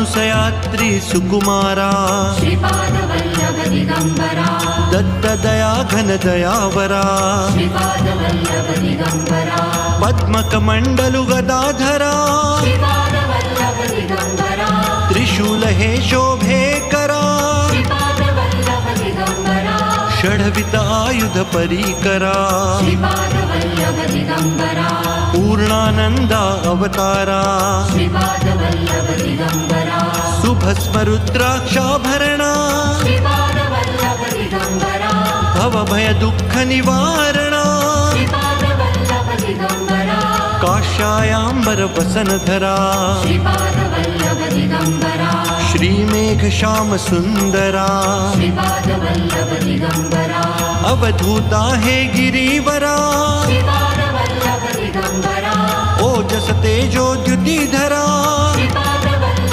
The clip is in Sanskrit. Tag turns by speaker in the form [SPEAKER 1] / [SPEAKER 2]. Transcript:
[SPEAKER 1] मानसयात्री सुकुमारा
[SPEAKER 2] श्रीपादवल्लभ दिगंबरा
[SPEAKER 1] दत्तदया घन दयावरा
[SPEAKER 2] श्रीपादवल्लभ दिगंबरा
[SPEAKER 1] पद्मकमण्डलु गदाधरा
[SPEAKER 2] श्रीपादवल्लभ दिगंबरा
[SPEAKER 1] त्रिशूल हे शोभेकरा
[SPEAKER 2] श्रीपादवल्लभ दिगंबरा
[SPEAKER 1] षड्वित आयुध परीकरा
[SPEAKER 2] श्रीपादवल्लभ दिगंबरा
[SPEAKER 1] पूर्णानंदा अवतारा
[SPEAKER 2] श्रीपादवल्लभ दिगंबरा
[SPEAKER 1] सुभस्म रुद्राक्षाभरणा
[SPEAKER 2] श्रीपादवल्लभ दिगंबरा
[SPEAKER 1] भवभय दुःख निवारणा
[SPEAKER 2] श्रीपादवल्लभ दिगंबरा
[SPEAKER 1] काश्यायाम्बर वसनधरा
[SPEAKER 2] श्रीपादवल्लभ दिगंबरा
[SPEAKER 1] श्रीमेघ श्याम सुंदरा
[SPEAKER 2] श्रीपादवल्लभ दिगंबरा
[SPEAKER 1] अवधूता हे गिरीवरा
[SPEAKER 2] श्रीपादवल्लभ दिगंबरा
[SPEAKER 1] ओजस तेजो द्युतिधरा